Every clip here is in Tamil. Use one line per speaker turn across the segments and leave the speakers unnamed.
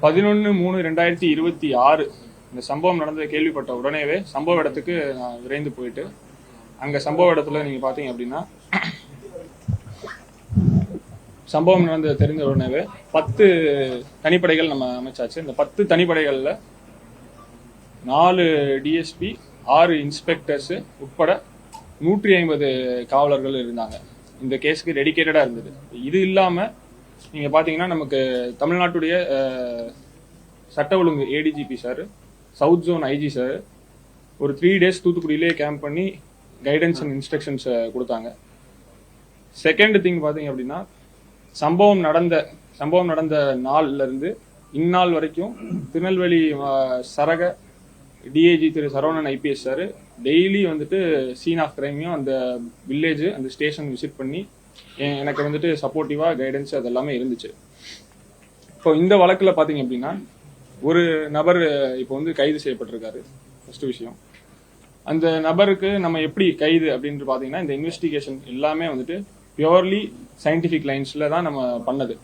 11/3/2026 இந்த சம்பவம் நடந்ததை கேள்விப்பட்ட உடனேவே சம்பவ இடத்துக்கு நான் விரைந்து போயிட்டு அங்கே சம்பவ இடத்துல நீங்கள் பார்த்தீங்க அப்படின்னா சம்பவம் நடந்தது தெரிஞ்ச உடனேவே 10 தனிப்படைகள் நம்ம அமைச்சாச்சு. இந்த 10 தனிப்படைகளில் 4 டிஎஸ்பி 6 இன்ஸ்பெக்டர்ஸ் உட்பட 150 காவலர்கள் இருந்தாங்க. இந்த கேஸுக்கு டெடிகேட்டடாக இருந்தது. இது இல்லாமல் நீங்கள் பார்த்தீங்கன்னா நமக்கு தமிழ்நாட்டுடைய சட்ட ஒழுங்கு ADGP sir, south zone IG sir ஒரு 3 days தூத்துக்குடியிலே கேம்ப் பண்ணி கைடன்ஸ் அண்ட் இன்ஸ்ட்ரக்ஷன்ஸை கொடுத்தாங்க. செகண்ட் திங் பார்த்தீங்க அப்படின்னா சம்பவம் நடந்த நாள்ல இருந்து இந்நாள் வரைக்கும் திருநெல்வேலி சரக டிஐஜி திரு சரவணன் ஐபிஎஸ் சார் டெய்லி வந்துட்டு சீன் ஆஃப் கிரைமையும் அந்த வில்லேஜ் அந்த ஸ்டேஷன் விசிட் பண்ணி எனக்கு வந்துட்டு சப்போர்ட்டிவா கைடன்ஸ் அது எல்லாமே இருந்துச்சு. இப்போ இந்த வழக்குல பாத்தீங்க அப்படின்னா ஒரு நபர் இப்போ வந்து கைது செய்யப்பட்டிருக்காரு. ஃபர்ஸ்ட் விஷயம், அந்த நபருக்கு நம்ம எப்படி கைது அப்படின்னு பாத்தீங்கன்னா இந்த இன்வெஸ்டிகேஷன் எல்லாமே வந்துட்டு பியூர்லி சயின்டிபிக் லைன்ஸ்ல தான் நம்ம பண்ணது.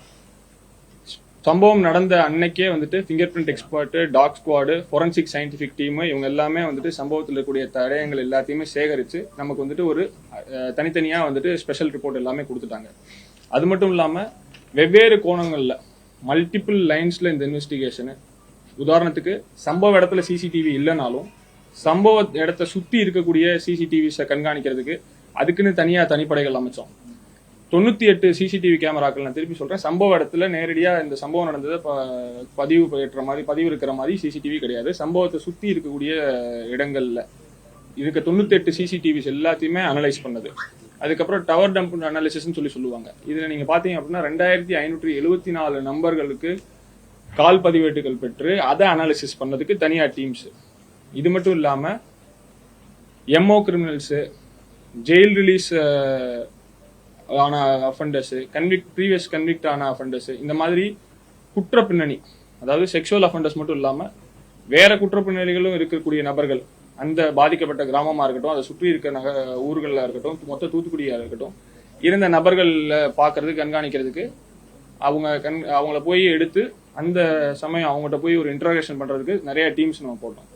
சம்பவம் நடந்த அன்னைக்கே வந்துட்டு finger print expert, dog squad, forensic scientific team இவங்க எல்லாமே வந்துட்டு சம்பவத்தில் இருக்கக்கூடிய தடயங்கள் எல்லாத்தையுமே சேகரித்து நமக்கு வந்துட்டு ஒரு தனித்தனியாக வந்துட்டு ஸ்பெஷல் ரிப்போர்ட் எல்லாமே கொடுத்துட்டாங்க. அது மட்டும் இல்லாமல் வெவ்வேறு கோணங்களில் மல்டிபிள் லைன்ஸில் இந்த இன்வெஸ்டிகேஷனு, உதாரணத்துக்கு சம்பவ இடத்துல சிசிடிவி இல்லைனாலும் சம்பவ இடத்த சுற்றி இருக்கக்கூடிய சிசிடிவிஸை கண்காணிக்கிறதுக்கு அதுக்குன்னு தனியாக தனிப்படைகள் அமைச்சோம். 98 சிசிடிவி கேமராக்கள், நான் திருப்பி சொல்றேன், சம்பவ இடத்துல நேரடியாக இந்த சம்பவம் நடந்ததை பதிவு இருக்கிற மாதிரி சிசிடிவி கிடையாது. சம்பவத்தை சுற்றி இருக்கக்கூடிய இடங்கள்ல இருக்க 98 சிசிடிவிஸ் எல்லாத்தையுமே அனலைஸ் பண்ணது. அதுக்கப்புறம் டவர் டம்ப் அனாலிசிஸ்ன்னு சொல்லுவாங்க. இதுல நீங்க பாத்தீங்க அப்படின்னா 2574 நம்பர்களுக்கு கால் பதிவேட்டுகள் பெற்று அதை அனாலிசிஸ் பண்ணதுக்கு தனியா டீம்ஸ். இது மட்டும் இல்லாம எம்ஓ கிரிமினல்ஸ், ஜெயில் ரிலீஸ் ஆன அஃபண்டர்ஸ், ப்ரீவியஸ் கன்விக்ட் ஆன அஃபண்டர்ஸ், இந்த மாதிரி குற்ற பின்னணி, அதாவது செக்ஷுவல் அஃபண்டர்ஸ் மட்டும் இல்லாம வேற குற்ற பின்னணிகளும் இருக்கக்கூடிய நபர்கள், அந்த பாதிக்கப்பட்ட கிராமமா இருக்கட்டும், அதை சுற்றி இருக்க ஊர்களா இருக்கட்டும், மொத்த தூத்துக்குடியா இருக்கட்டும், இருந்த நபர்கள்ல பாக்குறதுக்கு கண்காணிக்கிறதுக்கு அவங்கள போய் எடுத்து அந்த சமயம் அவங்ககிட்ட போய் ஒரு இன்ட்ராகேஷன் பண்றதுக்கு நிறைய டீம்ஸ் நம்ம போட்டோம்.